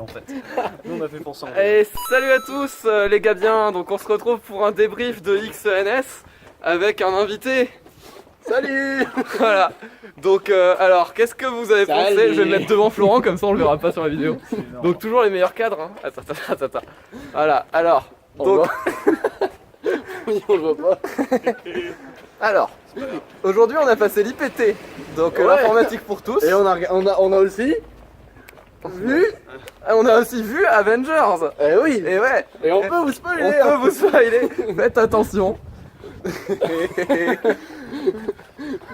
En fait, nous on a fait pour ça. Et salut à tous les gars bien, donc on se retrouve pour un débrief de XENS avec un invité. Salut. Voilà, donc alors qu'est-ce que vous avez pensé? Salut. Je vais me mettre devant Florent comme ça on le verra pas sur la vidéo. Donc toujours les meilleurs cadres hein. Attends. Voilà, alors, donc... Oui, on le voit pas. Alors, aujourd'hui on a passé l'IPT, donc Ouais. l'informatique pour tous. Et on a aussi vu. On a aussi vu Avengers. Eh oui. Et ouais, Et on peut vous spoiler. on peut vous spoiler, faites attention.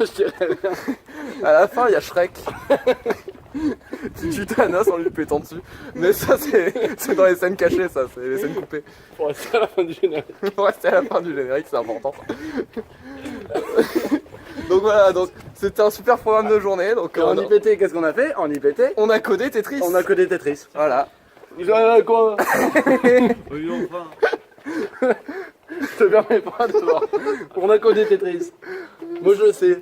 Je dirais bien. À la fin, il y a Shrek qui tue Thanos en lui pétant dessus. Mais ça, c'est dans les scènes cachées, ça, c'est les scènes coupées. Pour rester à la fin du générique. Faut rester à la fin du générique, c'est important. Donc voilà, donc c'était un super programme de journée. Donc En IPT, qu'est-ce qu'on a fait? En IPT, on a codé Tetris. on a codé Tetris. Voilà. Quoi? Oui, enfin. Je te permets pas de voir. On a codé Tetris. Moi je le sais.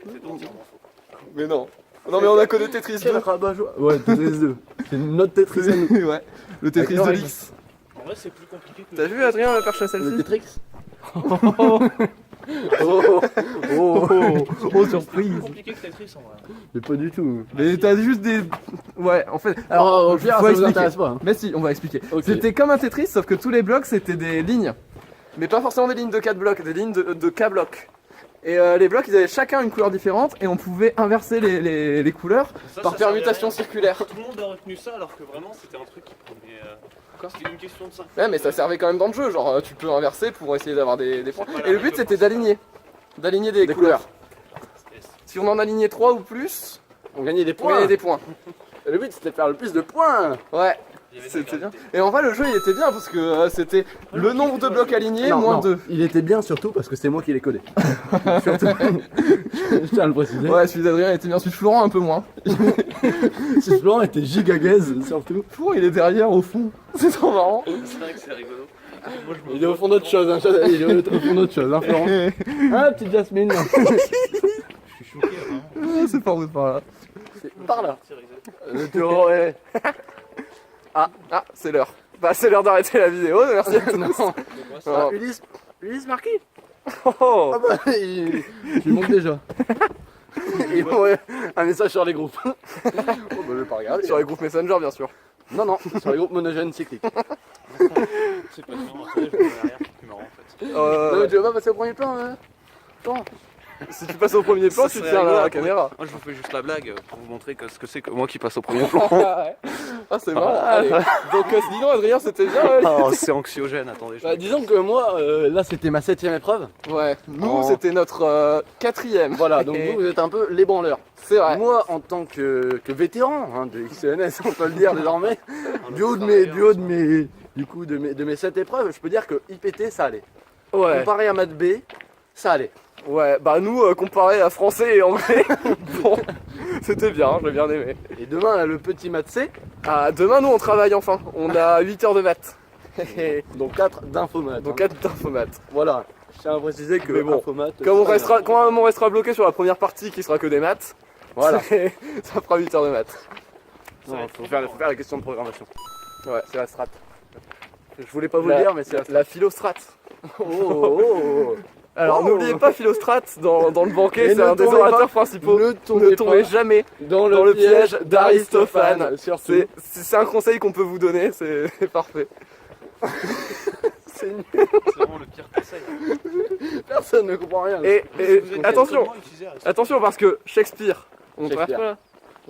Mais non. Non mais on a codé Tetris 2. Quel rabat-joie. Ouais, Tetris 2. C'est notre Tetris à nous. Ouais. Le Tetris Avec de nos l'X. En vrai, c'est plus compliqué que. T'as vu Adrien la perche à Le selfie? Tetris. Oh, C'est surprise. plus compliqué que Tetris en vrai. Mais pas du tout. Mais t'as juste des... Ouais, en fait... Alors, faut Pierre, ça vous expliquer. intéresse pas hein. Mais si, on va expliquer. Ok. C'était comme un Tetris, sauf que tous les blocs c'était des lignes. Mais pas forcément des lignes de 4 blocs, des lignes de K blocs. Et les blocs ils avaient chacun une couleur différente et on pouvait inverser les couleurs Ça, par ça servait permutation à rien. circulaire. Tout le monde a retenu ça alors que vraiment c'était un truc qui prenait. Quoi C'était une question de 5. Ouais, mais ça servait quand même dans le jeu, genre tu peux inverser pour essayer d'avoir des points. pas la Et le règle but c'était principale. d'aligner des couleurs. Si on en alignait 3 ou plus, On gagnait des on points. gagnait des points. Et le but c'était de faire le plus de points. Ouais. C'était bien. Et en vrai le jeu il était bien parce que c'était le nombre de blocs alignés Non, moins non, 2. il était bien surtout parce que c'est moi qui l'ai codé. Surtout. Je tiens à le préciser. Ouais, celui d'Adrien était bien, celui de Florent un peu moins. Ce plan était giga gaze surtout. Florent il est derrière au fond, c'est trop marrant. C'est vrai que c'est rigolo. Moi, je me Il est au fond d'autre chose, hein. Il est au fond d'autre chose, hein, Florent. Ah, petite Jasmine. Je suis choqué vraiment. C'est par où par là. C'est par là. Thierry, Ouais. Ah, c'est l'heure. Bah c'est l'heure d'arrêter la vidéo, merci à tous. Non. c'est quoi ça Oh. Ulysse Marquis. Oh. Ah bah, il lui manque déjà. Il envoie un message sur les groupes. Oh bah, je vais pas regarder. Sur les groupes Messenger bien sûr. Non, non, sur les groupes monogènes cycliques. C'est pas chiant, attendez, je me mets derrière, c'est plus marrant en fait. Non, mais tu veux pas passer au premier plan, hein? Attends. Si tu passes au premier plan, Ça tu serait tiens rigolo, la ouais. caméra. Moi je vous fais juste la blague pour vous montrer ce que c'est que moi qui passe au premier plan. Ah c'est marrant. Allez. Donc dis donc Adrien c'était bien. Ouais, Oh, c'est anxiogène, attendez. Bah, disons que moi, là c'était ma 7ème épreuve. ouais. Nous Oh. c'était notre 4ème. Voilà, donc vous êtes un peu les branleurs. C'est vrai. Moi, en tant que vétéran hein, de XENS, on peut le dire désormais, du haut de mes 7 épreuves, je peux dire que IPT ça allait. Ouais. Comparé à Math B, ça allait. Ouais, bah nous comparé à français et anglais, bon, c'était bien, j'ai bien aimé. Et demain, là, le petit Math C, Ah, demain nous on travaille enfin, on a 8 heures de maths. donc 4 d'infomath. Donc hein. 4 d'infomaths. Voilà, je tiens à préciser que Mais bon, infomath, Comme c'est on restera bloqué sur la première partie qui sera que des maths, Voilà. ça fera 8 heures de maths. Non, faut faire la question de programmation. Ouais, c'est la strat. Je voulais pas vous le dire, mais c'est la La philostrat. Oh, oh, oh. Alors Oh. n'oubliez pas philostrat dans le banquet, Et c'est ne un des tombez orateurs pas. principaux. Ne Ne tombez pas jamais dans dans le piège d'Aristophane. Surtout. C'est un conseil qu'on peut vous donner, c'est parfait. C'est nul. C'est vraiment le pire conseil. Personne ne comprend rien. Et Vous êtes attention, seulement utilisé Aristote. attention parce que Shakespeare, on Shakespeare. traverse pas là.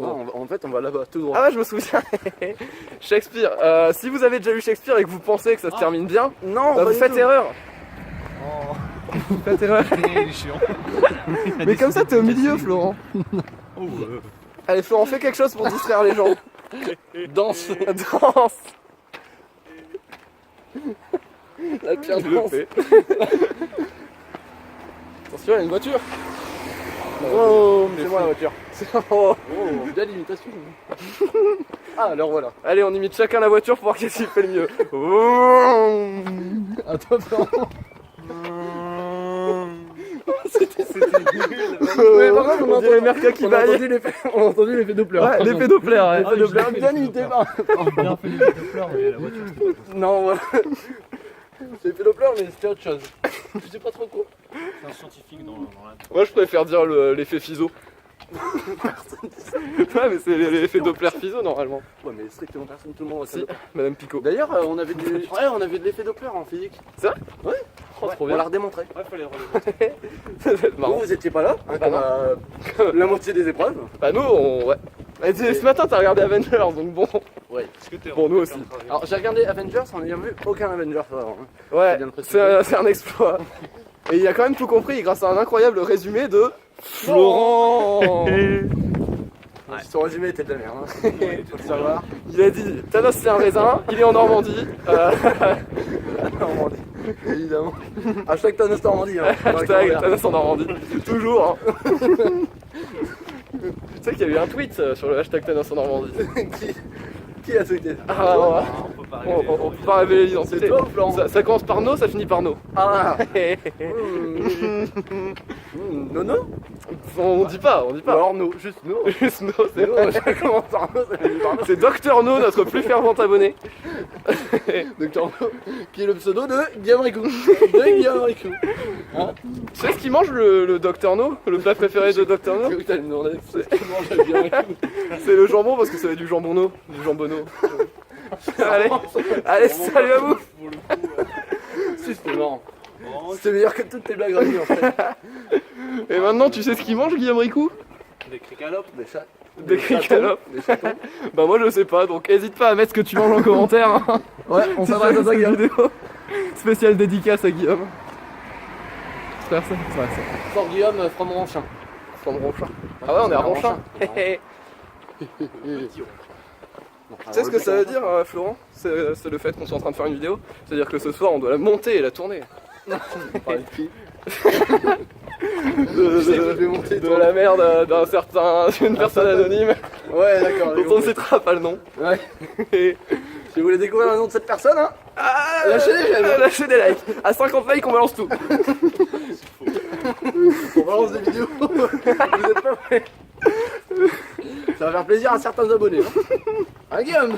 Non, en fait, on va là-bas, tout droit. Ah ouais, je me souviens. Shakespeare, si vous avez déjà lu Shakespeare et que vous pensez que ça se termine bien, Non, bah, pas vous du faites tout. erreur. Oh, Vous faites erreur. il est chiant. Mais comme ça, t'es au milieu, Florent. Oh, Allez, Florent, fais quelque chose pour distraire les gens. Danse. Danse. La pire Je le danse. fais. Attention, il y a une voiture. Oh, c'est moi la voiture. Oh. Oh, belle imitation. Ah, alors voilà. Allez, on imite chacun la voiture pour voir qu'est-ce qu'il fait le mieux. Attends, C'était nul. Ouais, par contre, on dirait Merca qui On a baille. entendu l'effet Doppler. Ouais, l'effet Doppler, ouais. Ah, Doppler, bien imité par. Bien fait les fleurs, mais la voiture c'était pas tout. Non, voilà. C'est l'effet Doppler, mais c'était autre chose. Je sais pas trop quoi. C'est un scientifique dans la. Moi je préfère dire l'effet Fiso. Ouais, mais c'est l'effet Doppler Fiso normalement. Ouais, mais strictement personne, tout le monde. Si, Madame Picot. D'ailleurs, on avait de l'effet Doppler en physique. Ça? Ouais. Oh, trop On bien. l'a redémontré. Ouais, fallait le relever. Ça va être marrant. Vous étiez pas là, hein, Bah comme la moitié des épreuves. Bah nous, ouais. Et ce matin t'as regardé Avengers, donc bon. Ouais. Est-ce que t'es Pour nous aussi. Alors j'ai regardé Avengers en n'ayant vu aucun Avengers avant. Hein. Ouais, bien de préciser. c'est un exploit. Et il a quand même tout compris grâce à un incroyable résumé de Florent. Son résumé était de la merde. Hein. Faut le savoir. Il a dit Thanos c'est un raisin, il est en Normandie. Normandie, évidemment. Hashtag Thanos Normandie. Hein. Hashtag Thanos en Normandie. Toujours. Hein. Tu sais qu'il y a eu un tweet sur le hashtag Thanos en Normandie. Qui a tweeté ça? Ah, ouais. On peut pas On peut pas révéler l'identité. C'est toi ou Florent? Ça commence par no, ça finit par no. Ah Nono? On dit pas. Alors no, juste no. Juste no, c'est No, vrai. ça commence par no, ça finit par no. C'est Docteur No, notre plus fervent abonné. Docteur No, qui est le pseudo de Guillaume Ricou. De Guillaume Ricou. Hein? Tu sais ce qu'il mange le Docteur No? Le plat préféré de Docteur No? C'est où que t'allais me demander ce qu'il mange à Guillaume Ricou. C'est le jambon parce que ça va du jambonneau, du jambonneau. Allez, salut à vous. pour le coup. Si, c'était marrant. Bon, C'était meilleur que toutes tes blagues réunies en fait. Et maintenant, tu sais ce qu'il mange, Guillaume Ricou? des cricalopes. Des chats. Des cricalopes. Des chatons. Bah moi je sais pas, donc hésite pas à mettre ce que tu manges en commentaire. Hein. Ouais, on C'est s'adresse à ça, cette Guillaume. vidéo spéciale dédicace à Guillaume. Personne. Fort Guillaume, from Ronchin. From Ronchin. Ah ouais, on est à Ronchin. Tu sais ce que ça veut dire, Florent? C'est le fait qu'on soit en train de faire une vidéo. C'est-à-dire que ce soir, on doit la monter et la tourner. Parler de qui? De la merde d'une personne anonyme Ouais, d'accord. dont on ne citera pas le nom. Ouais. Et Si vous voulez découvrir le nom de cette personne, hein, lâchez des j'aime, lâchez des likes. À 50 likes, on balance tout. on balance des vidéos. Vous êtes pas prêts? Ça va faire plaisir à certains abonnés. Hein, Guillaume?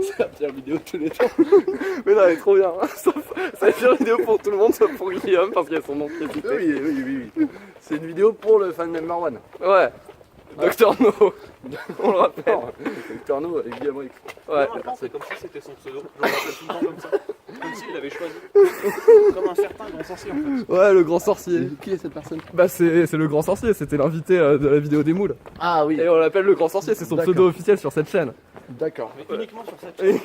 C'est la pire vidéo de tous les temps. Mais non, elle est trop bien. Sauf, c'est la pire vidéo pour tout le monde, sauf pour Guillaume, parce qu'il y a son nom qui est cité. Oui. C'est une vidéo pour le fan number one. Ouais. Docteur No. On le rappelle. Docteur No avec Guillaume Ricou. Ouais. Normalement, c'est comme si c'était son pseudo. Je me rappelle tout le temps comme ça. Comme s'il avait choisi. Comme un certain grand sorcier en fait. Ouais, le grand sorcier. Qui est cette personne? Bah, c'est le grand sorcier, c'était l'invité de la vidéo des moules. Ah oui. Et on l'appelle le grand sorcier, c'est son D'accord. pseudo officiel sur cette chaîne. D'accord. Mais uniquement sur cette chaîne.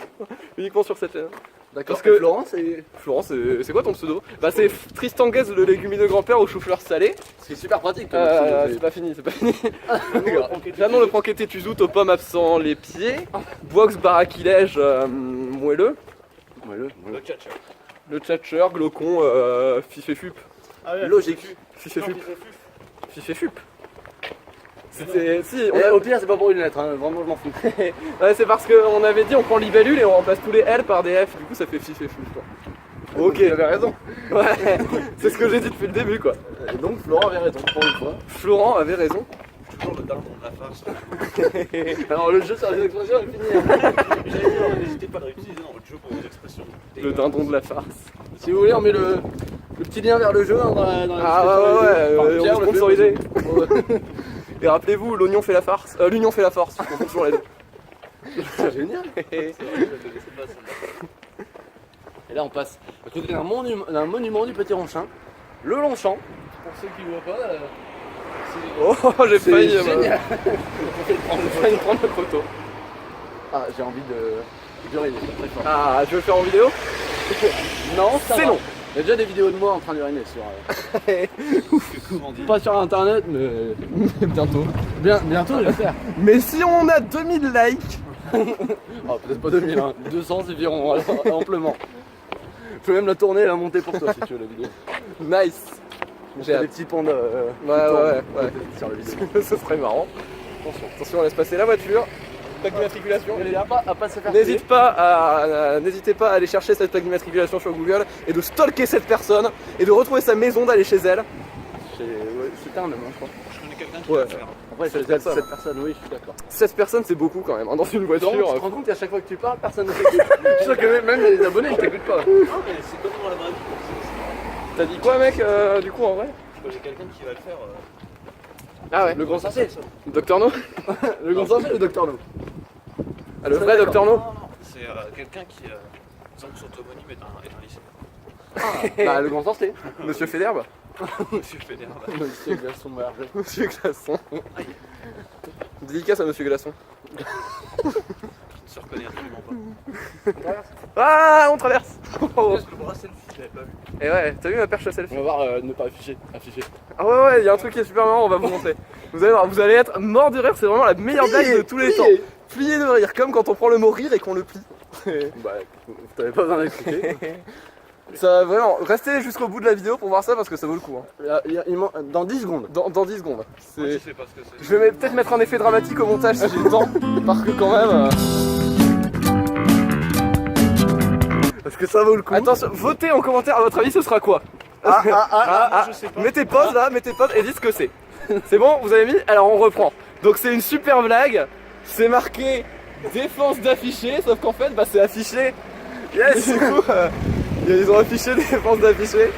Uniquement sur cette chaîne. D'accord. Parce que- Florent, c'est Florent, c'est quoi ton pseudo? Bah, c'est Tristan Guez, le légumineux grand-père au chou-fleur salé. super pratique. comme pseudo, C'est pas fini. D'accord. Janon le Franqueté Tuzout aux pommes absent les pieds. Box Barakilège moelleux. Ouais, Le tchatcher. Le Tchatcher, Glaucon, Fif et Fup. Ah ouais, Logique. Fif et Non, Fup. Fif et Fuf. Fif et Fup. C'était. Si, on Et a- au pire, c'est pas pour une lettre, hein. Vraiment, je m'en fous. Ouais, c'est parce qu'on avait dit on prend libellule et on remplace tous les L par des F, du coup ça fait Fif et Fup quoi. Ok, J'avais raison. ouais, c'est ce que j'ai dit depuis le début quoi. Et donc, Florent avait raison pour une fois. Florent avait raison. Toujours le dindon de la farce. Alors, le jeu sur les expressions est fini. J'allais dire, n'hésitez pas à le réutiliser dans votre jeu pour vos expressions. Le dindon de la farce. Si vous voulez, on met le petit lien vers le jeu hein, dans la Ah ouais, Enfin, on Pierre, est le sponsorisé. fait pour- Et rappelez-vous, l'oignon fait la farce. L'union fait la force, on fait toujours les deux. C'est génial. C'est vrai, je le connaissais pas celle-là. Et là, on passe à côté d'un monument du Petit Ronchin, le Longchamp. Pour ceux qui ne voient pas, Oh, j'ai c'est failli, génial. j'ai failli prendre le photo. Ah, j'ai envie de uriner, très fort. Ah, tu veux le faire en vidéo? Non, ça C'est va. long. Il y a déjà des vidéos de moi en train d'uriner sur. Comment dire? Pas sur internet, mais. Bientôt. Bientôt, je vais le faire. Mais si on a 2000 likes, Oh, peut-être pas 2000, hein. 200 suffiront amplement. Je peux même la tourner et la monter pour toi si tu veux la vidéo. nice. J'ai des petits pandas. Ouais, qui tournent ouais. sur la vidéo. Ce serait marrant. Attention, on laisse passer la voiture. plaque d'immatriculation, elle est là. À pas se faire N'hésitez pas à aller chercher cette plaque d'immatriculation sur Google et de stalker cette personne et de retrouver sa maison, d'aller chez elle. C'est un même, je crois. Je connais quelqu'un qui Ouais. va le faire. Après, Cette cette personne, oui, je suis d'accord. 16 personnes, c'est beaucoup quand même, hein, dans une voiture. Tu te rends compte qu'à chaque fois que tu parles, personne ne t'écoute. Je suis sûr que même les abonnés ne t'écoutent pas. Ah, mais c'est comme dans la vraie vie. T'as dit quoi, mec, du coup, en vrai? Je connais quelqu'un qui va le faire. Ah ouais. Le grand sorcier. Docteur No. Le grand sorcier, le docteur No. Ah, le vrai Docteur No. Non, c'est quelqu'un qui, disons que son homonyme est un lycée. Bah, le grand sorcier. Monsieur Féderbe. Monsieur Fédère. Monsieur Gaston Berger. Monsieur Glaçon. Dédicace à Monsieur Glaçon. Je ne se reconnais absolument pas. Ah, on traverse. Oh. Le bras selfie, je l'avais pas vu. Et ouais, t'as vu ma perche à selfie? On va voir ne pas afficher. Ah ouais, il y a un truc qui est super marrant, on va vous montrer. Vous allez voir, vous allez être mort de rire, c'est vraiment la meilleure blague de tous les temps. Plier de rire, comme quand on prend le mot rire et qu'on le plie. Bah, t'avais pas besoin d'expliquer. Ça, vraiment, restez jusqu'au bout de la vidéo pour voir ça parce que ça vaut le coup. Hein. Dans 10 secondes. Dans 10 secondes. Moi, C'est... je sais pas ce que c'est. Je vais peut-être mettre un effet dramatique au montage si j'ai le temps, parce que quand même... Parce que ça vaut le coup. Attention, votez en commentaire, à votre avis ce sera quoi? Je sais pas. Mettez pause là, mettez pause et dites ce que c'est. C'est bon, vous avez mis? Alors on reprend. Donc c'est une super blague, c'est marqué défense d'afficher, sauf qu'en fait bah c'est affiché. Yes. Du coup, ils ont affiché défense d'afficher.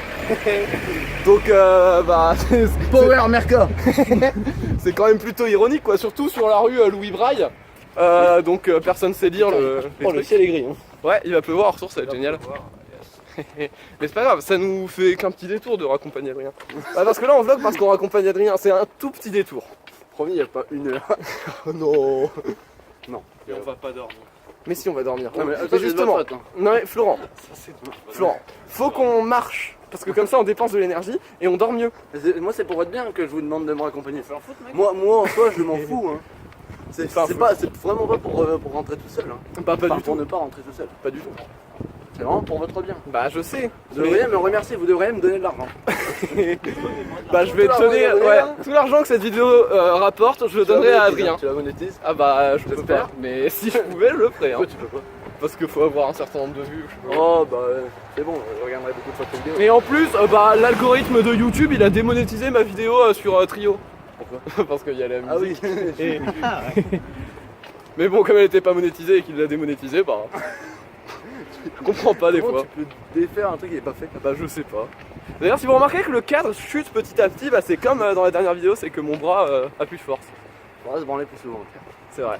Donc bah Power Merca. c'est quand même plutôt ironique quoi, surtout sur la rue Louis Braille. Donc personne sait lire le truc. ciel est gris. Hein. Ouais, il va pleuvoir hors source, ça va être génial. Mais c'est pas grave, ça nous fait qu'un petit détour de raccompagner Adrien. Ah, parce que là on vlog parce qu'on raccompagne Adrien, c'est un tout petit détour. Promis, il n'y a pas une heure. Oh non. Non. Et on va pas dormir. Mais si on va dormir. Non, mais Mais attends, justement, c'est de ma faute, hein. non mais Florent, Ça, c'est Florent, faut qu'on marche. Parce que comme ça on dépense de l'énergie et on dort mieux. Moi, c'est pour votre bien que je vous demande de me raccompagner. Fais un foot, mec. Moi en soi, je m'en fous. Hein. C'est Enfin, vraiment pas pour rentrer tout seul. Hein. Bah pas Enfin, du pour tout. ne pas rentrer tout seul. Pas du tout. C'est vraiment pour votre bien. Bah je sais. Vous devriez me remercier, vous devriez me donner de l'argent. Bah je vais te donner tout l'argent que cette vidéo rapporte, je le donnerai à Adrien. Tu la monétises? Ah bah je peux J'espère. pas. Mais si je pouvais je le ferais. Hein. Pourquoi tu peux pas? Parce qu'il faut avoir un certain nombre de vues. je sais pas. Oh bah c'est bon, je regarderai beaucoup de fois tes vidéos. Et en plus, bah, l'algorithme de YouTube il a démonétisé ma vidéo sur Trio. Pourquoi? Parce qu'il y a la musique. Ah oui. Et- Mais bon, comme elle était pas monétisée et qu'il l'a démonétisée, bah. Je comprends pas des Comment fois. tu peux défaire un truc qui est pas fait? Bah, je sais pas. D'ailleurs, si vous remarquez que le cadre chute petit à petit, bah, c'est comme dans la dernière vidéo, c'est que mon bras a plus de force. On va se branler plus souvent. C'est vrai.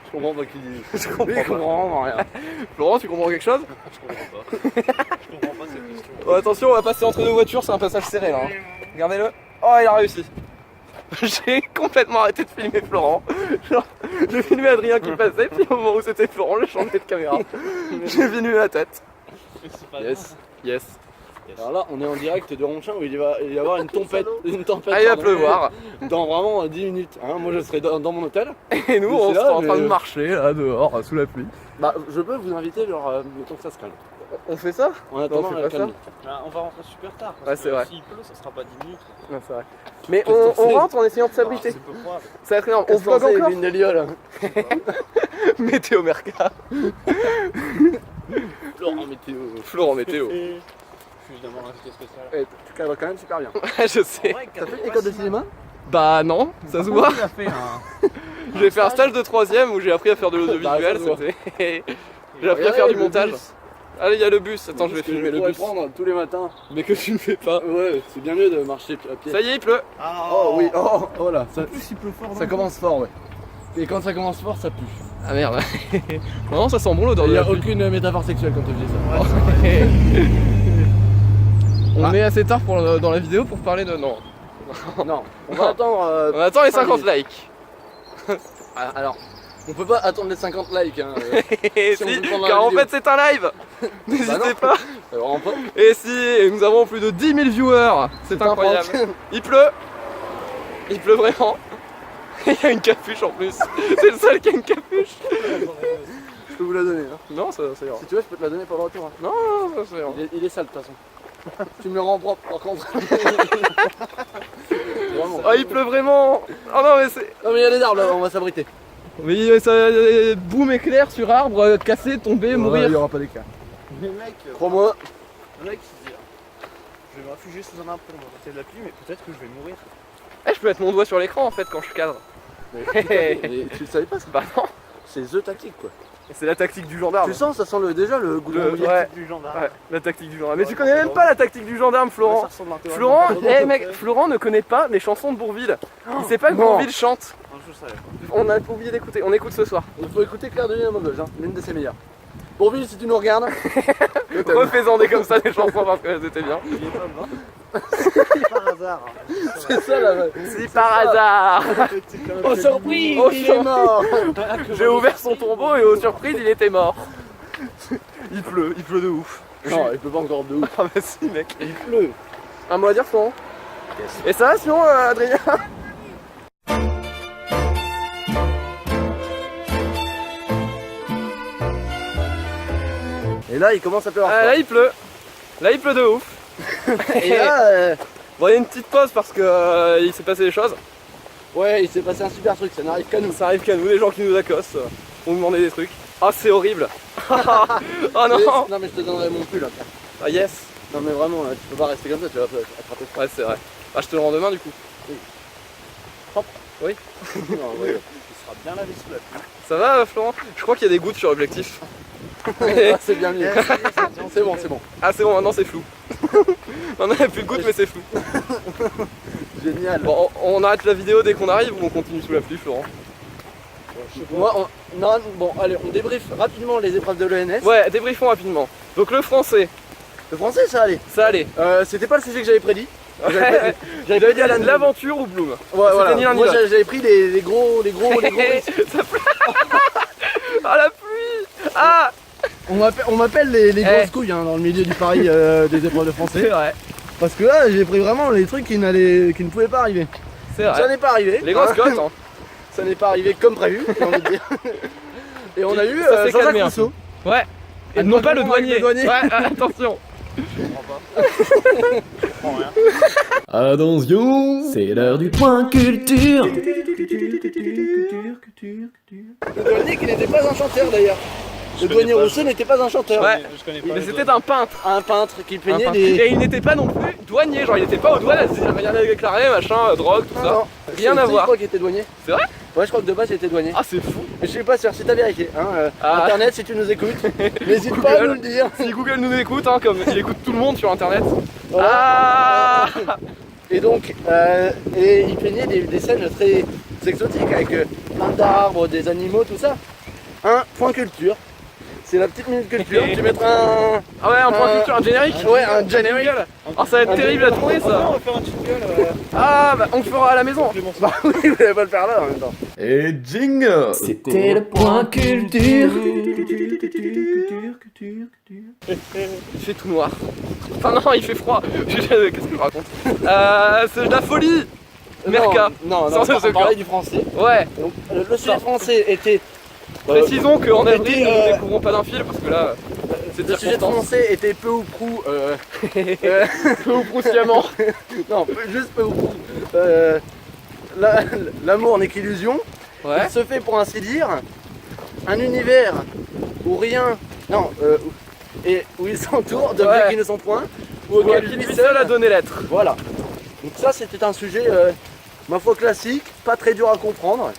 Je comprends pas qui dit. Je comprends Lui, il pas. comprend vraiment rien. Florent, tu comprends quelque chose? Je comprends pas. Je comprends pas cette question. Oh, attention, on va passer entre deux voitures, c'est un passage serré là. Hein. Regardez-le. Oh, il a réussi. J'ai complètement arrêté de filmer Florent. Genre, j'ai filmé Adrien qui passait, puis au moment où c'était Florent, j'ai changé de caméra. J'ai filmé la tête. C'est pas Yes. Yes. Alors là, on est en direct de Ronchin où il va y avoir une tempête. Ah, il va pardon, pleuvoir. Dans vraiment 10 minutes. Hein. Moi, je serai dans mon hôtel. Et nous, Mais on c'est sera là, en train de mais- marcher là dehors, sous la pluie. Bah, je peux vous inviter, genre, mettons que ça se calme. On fait ça? En attendant, on fait la pas calme. Ah, on va rentrer super tard. Ouais, Parce c'est que vrai. S'il pleut, ça sera pas 10 minutes. Non, c'est vrai. Mais Qu'est-ce on qu'on fait rentre en essayant de s'abriter. C'est peu probable. Ça va être énorme. On Qu'est-ce vlog qu'on sait, encore? Evelyne Deliol? Météo Merca. Florent météo. Florent Météo. Je suis évidemment l'invité spécial. Eh, tu cadres quand même super bien. Ouais, je sais. T'as fait l'école de cinéma? Bah non, ça se voit. Il a fait un. J'ai fait un stage de 3ème où j'ai appris à faire de l'audiovisuel. Bah, ça se voit. C'était- J'ai appris à faire du montage. Allez, il y a le bus. Attends, je vais Que filmer le pourrais bus. prendre tous les matins. Mais que tu ne fais pas. Ouais, c'est bien mieux de marcher à pied. Ça y est, il pleut. Oh oui, oh là, ça, il pleut fort. ça commence fort, ouais. Et quand ça commence fort, ça pue. Ah merde. Non, ça sent bon l'odeur Il de n'y la a pluie. aucune métaphore sexuelle quand tu dis ça. On Ah. est assez tard dans la vidéo pour parler de... Non. Non, on va attendre. On attend les 5 50 minutes. likes. Alors, on peut pas attendre les 50 likes. Hein. Si, on veut prendre la car en vidéo. fait c'est un live. N'hésitez non. pas. Vraiment pas. Et si nous avons plus de 10 000 viewers, c'est un incroyable. prank. Il pleut. Il pleut vraiment. Il y a une capuche en plus. C'est le seul qui a une capuche. Je peux vous la donner. Hein. Non, ça ira. Si tu veux, je peux te la donner pour le retour. Hein. Non, ça ira. Il est sale de toute façon. Tu me le rends propre par contre. Vraiment. Oh, il pleut vraiment. Oh non, mais c'est. Non mais il y a des arbres là, on va s'abriter. Oui, ça. Boum, éclair sur arbre, cassé, tombé, Il mourir. y aura pas d'écart. Mais mec, Crois-moi. le mec il se dit je vais me réfugier sous un arbre pour m'arrêter de la pluie, mais peut-être que je vais mourir. Eh, je peux mettre mon doigt sur l'écran en fait quand je cadre. Mais tu le savais pas ça? Bah non, C'est the tactique quoi. c'est la tactique du gendarme. Tu sens, ça sent déjà le goût de Le- l'embrouille. ouais. Du gendarme. Ouais, la tactique du gendarme. Mais tu connais même pas la tactique du gendarme, Florent. Ça ressemble un peu à Florent, un- eh mec, Florent ne connaît pas les chansons de Bourvil. Il sait pas que non. Bourvil chante. Non, je savais pas. On a oublié d'écouter, on écoute ce soir. Il faut écouter Claire Denis à ma gauche, hein. L'une de ses meilleures. Bourville, si tu nous regardes. je t'aime. Refais-en des comme ça des chansons parce qu'elles étaient bien. Il est pas mort. Par hasard. C'est ça la vraie. Si par hasard, Oh surprise, Oh, il est mort. j'ai ouvert son tombeau et aux surprises il était mort. Il pleut de ouf. Non, il peut pas encore de ouf. Ah bah si mec. Il pleut. Un mot à dire Florent. Et ça va sinon Adrien? Et là, il commence à pleuvoir. Ah, là il pleut. Là il pleut de ouf. Et là, Bon il y a une petite pause parce que il s'est passé des choses. ouais, il s'est passé un super truc, ça n'arrive qu'à nous. Ça arrive qu'à nous, les gens qui nous accostent, vont nous demander des trucs. Ah c'est horrible. Oh non. Non mais je te donnerai mon pull après. Ah yes. Non mais vraiment, là, tu peux pas rester comme ça, tu vas attraper. Ouais c'est vrai. Ah je te le rends demain du coup. Non, ouais. Il sera bien lavé sous la pluie. Ça va Florent? Je crois qu'il y a des gouttes sur l'objectif. Ah, c'est bien mieux. C'est bon, c'est bon. Ah c'est bon maintenant c'est flou. Maintenant il n'y a plus de gouttes mais c'est flou. Génial. Bon on arrête la vidéo dès qu'on arrive ou on continue sous la pluie Florent? Moi, non, bon, allez, on débriefe rapidement les épreuves de l'ENS. Ouais débriefons rapidement. Donc le français, Le français, ça allait. ça allait. C'était pas le sujet que j'avais prédit. Ouais. J'avais dit à la l'aventure ou Bloom? Ouais, C'était voilà. ni l'un ni Moi, l'autre. j'avais pris les gros risques. Ça pleut. Ah la pluie. Ah On m'appelle les Eh. grosses couilles hein, dans le milieu du pari des épreuves de c'est français. vrai, Parce que là, j'ai pris vraiment les trucs qui ne pouvaient pas arriver. c'est Ça vrai. n'est pas arrivé. Les grosses hein. cotes hein. Ça n'est pas arrivé comme prévu, j'ai envie de dire. Et on a eu Ça s'est calmé Jean-Jacques un Rousseau. Ouais. Et Ah, non non, pas le non, avec douanier. le douanier. Ouais, attention. Je comprends rien. Attention, c'est l'heure du point culture. Le douanier qui n'était pas un chanteur d'ailleurs. Le douanier Rousseau n'était pas un chanteur. Ouais. Je connais pas. Mais les c'était doigts. un peintre. Un peintre qui Un peignait peintre. des. Et il n'était pas non plus douanier, genre il n'était pas aux douanes, il avait rien à déclarer, machin, drogue, tout Non, ça. non. Rien à Je voir. crois qu'il était douanier. C'est vrai? Ouais, je crois que de base il était douanier. Ah c'est fou. Mais je suis pas sûr si t'as vérifié. Hein, Ah. Internet, si tu nous écoutes, n'hésite pas à nous le dire. Si Google nous écoute, hein, comme il écoute tout le monde sur internet. Voilà. Ah Et donc, et il peignait des scènes très exotiques avec plein d'arbres, des animaux, tout ça. Un point culture. C'est la petite minute culture. Tu mettras un. Ah ouais, un point culture, un générique. Ouais, un générique. Ah ça va être Un terrible à tourner On ça. va faire un jingle. Ah bah on le fera à la maison. Bah oui, vous allez pas le faire là en même temps. Et jingle. C'était le point culture. Il fait tout noir. Enfin non, il fait froid. Qu'est-ce que je raconte? C'est de la folie. Merca. Non, Sans on secret. parlait du français. Ouais. Donc, le sujet français était. Précisons qu'en était, avril, nous ne découvrons pas d'un fil parce que là, c'est Le sujet français était peu ou prou. peu ou prou sciemment. Non, juste peu ou prou. L'amour n'est qu'illusion. Ouais. Il se fait pour ainsi dire un univers où rien. Non, et où il s'entoure d'objets Ouais. qui ne sont point. Ou Ouais, auquel qui lui lui seul a donné l'être. Voilà. Donc ça c'était un sujet, ma foi classique, pas très dur à comprendre.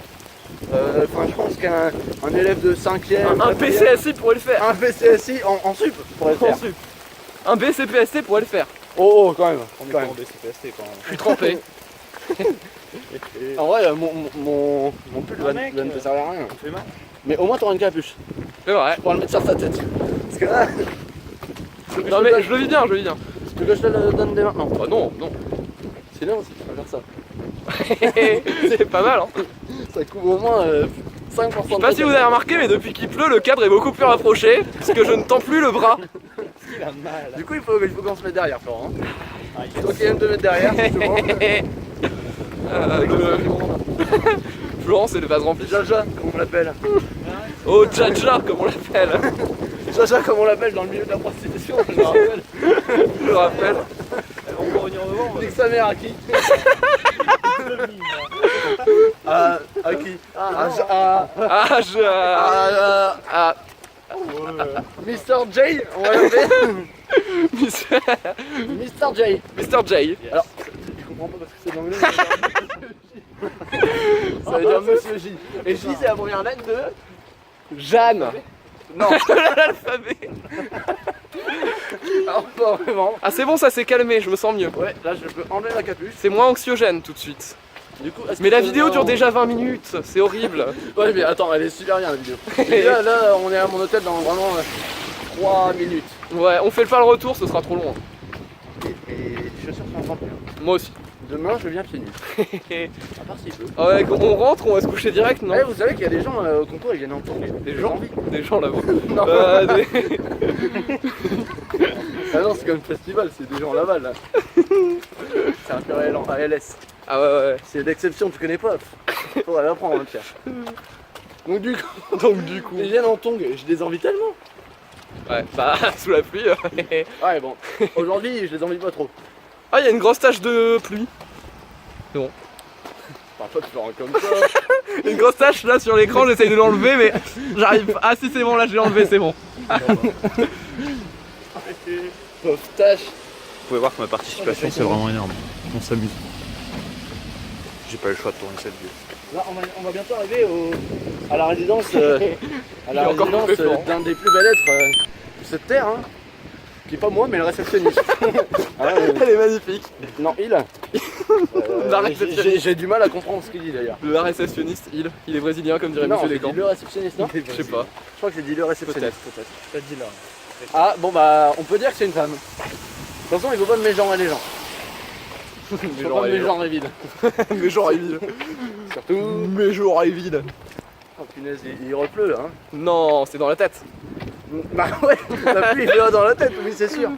Enfin je pense qu'un élève de 5ème... Un PCSI pourrait le faire. Un PCSI en sup pourrait le faire. En sup. Un BCPST pourrait le faire. Oh quand même. On est quand pas même. en BCPST quand même. Je suis trempé. En vrai mon pull Ah, va mec, ne te servir à rien. On fait mal. Mais au moins t'auras une capuche. C'est vrai. Tu pourras le mettre sur ta tête. Parce que là... Non mais je le vis bien, je le vis bien. Tu veux que je te le donne dès maintenant? Bah non, non. Sinon si tu peux faire ça. C'est pas mal hein. Ça couvre au moins 5%. Je sais pas si vous avez remarqué mais depuis qu'il pleut le cadre est beaucoup plus rapproché parce que je ne tends plus le bras. Il a mal. Du coup il faut qu'on se mette derrière Florent. Ah, il Toi qui aimes te mettre derrière, justement. Florent c'est le vase rempli. Jaja, comme on l'appelle. Oh Jaja comme on l'appelle. Chacha, comme on l'appelle dans le milieu de la prostitution, je me rappelle. Je le rappelle. On peut revenir devant. Nique sa mère à qui? À qui? À Mr. J, on va l'appeler. Mr. J. Mr. J. Alors, je comprends pas parce que c'est dans le nom. Ça veut dire Monsieur J. Et J, c'est la première lettre de. Jeanne. Non, l'alphabet. Alors, pas vraiment. Ah c'est bon, ça s'est calmé, je me sens mieux. Ouais, là, je peux enlever la capuche. C'est moins anxiogène tout de suite. Du coup, est-ce Mais que la ça vidéo va dure en- déjà 20 minutes, c'est horrible. Ouais, mais attends, elle est super bien la vidéo. Et là, on est à mon hôtel dans vraiment 3 minutes. Ouais, on fait pas le retour, ce sera trop long. Et les chaussures sont remplies. Moi aussi. Demain, je viens pieds nus. À part s'il peut. Ah ouais, quand on rentre, on va se coucher direct, non? Eh, vous savez qu'il y a des gens au concours, ils viennent en tour. Des gens là-bas. Non. Des- Ah non, c'est comme le festival, c'est des gens là-bas là. C'est un pur élan ALS. Ah ouais. C'est l'exception, tu connais pas. Faudrait l'apprendre, hein, Pierre. Donc du coup, ils viennent en tongs, je les envie tellement. Ouais, bah sous la pluie. Ouais, bon, aujourd'hui, je les envie pas trop. Ah, il y a une grosse tache de pluie. Parle pas de faire comme ça. Une grosse tache là sur l'écran, j'essaye de l'enlever, mais j'arrive pas. Ah si, c'est bon, là j'ai enlevé, c'est bon. Pauvre tâche. Vous pouvez voir que ma participation c'est vraiment énorme. On s'amuse. J'ai pas eu le choix de tourner cette vidéo. Là, on va bientôt arriver à la résidence, Il est encore plus fort. d'un des plus belles êtres de cette terre. Hein. Qui est pas moi, mais le réceptionniste. Elle est magnifique. Non, il. La réceptionniste. J'ai du mal à comprendre ce qu'il dit d'ailleurs. La réceptionniste, il est brésilien comme dirait Non, Monsieur j'ai Descamps. dit le réceptionniste, non? Je sais pas. Je crois que j'ai dit le réceptionniste. Peut-être. T'as dit là. Ah, bon bah, on peut dire que c'est une femme. De toute façon, il faut pas de mégenrer les gens. Mais Faut pas de mégenrer vide. Mais genre vide. Surtout. Mais genre vide. Oh punaise, il repleut là. Hein. Non, c'est dans la tête. Bah ouais, la pluie il fait dans la tête, oui, c'est sûr.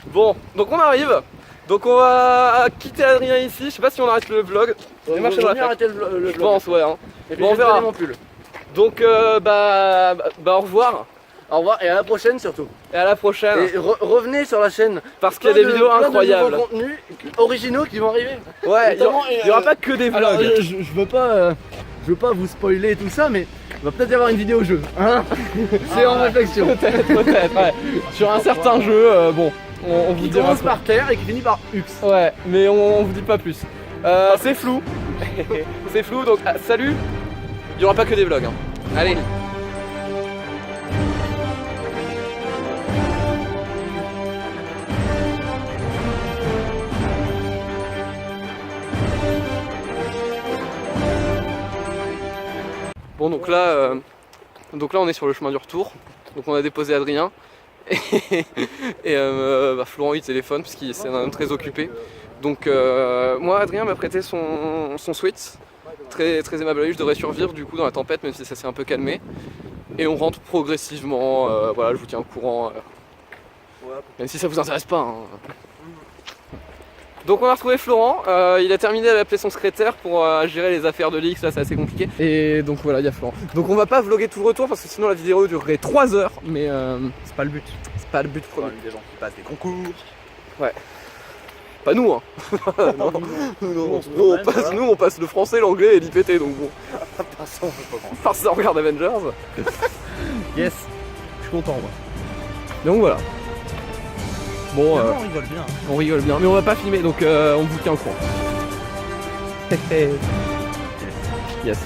Bon, donc on arrive. Donc on va quitter Adrien ici. Je sais pas si on arrête le vlog. On marcher va dans la mieux fête. arrêter le Je vlog. pense, ouais. Hein. Et puis Bon, on je vais te verra. donner mon pull. Donc au revoir. Au revoir et à la prochaine surtout. Et à la prochaine. Et revenez sur la chaîne. Parce qu'il y a des vidéos plein incroyables. de nouveaux contenus originaux qui vont arriver. Ouais, Notamment, il y aura pas que des vlogs. Alors, je veux pas vous spoiler tout ça, mais il va peut-être y avoir une vidéo jeu. Hein. C'est en réflexion. Peut-être, ouais. Sur un certain jeu, bon, on vous Qui dira. commence par terre et qui finit par Ux. Ouais, mais on vous dit pas plus. C'est flou. C'est flou, donc salut. Il y aura pas que des vlogs. Hein. Allez. Bon, donc là on est sur le chemin du retour. Donc on a déposé Adrien. Et Florent il téléphone parce qu'il c'est un homme très occupé. Donc moi Adrien m'a prêté son sweat. Très, très aimable à lui, je devrais survivre du coup dans la tempête même si ça s'est un peu calmé. Et on rentre progressivement, voilà, je vous tiens au courant. Même si ça vous intéresse pas. Hein. Donc on a retrouvé Florent, il a terminé d'appeler son secrétaire pour gérer les affaires de l'X, là c'est assez compliqué. Et donc voilà, il y a Florent. Donc on va pas vlogger tout le retour parce que sinon la vidéo durerait 3 heures, mais C'est pas le but. c'est pas le but premier. Des gens qui passent des concours. Pas nous hein. Non, nous on passe le français, l'anglais et l'IPT donc bon. Par ça on regarde Avengers. Yes. Je suis content moi. Donc voilà. Bon, On rigole bien. on rigole bien, mais on va pas filmer donc on vous tient au courant. Yes.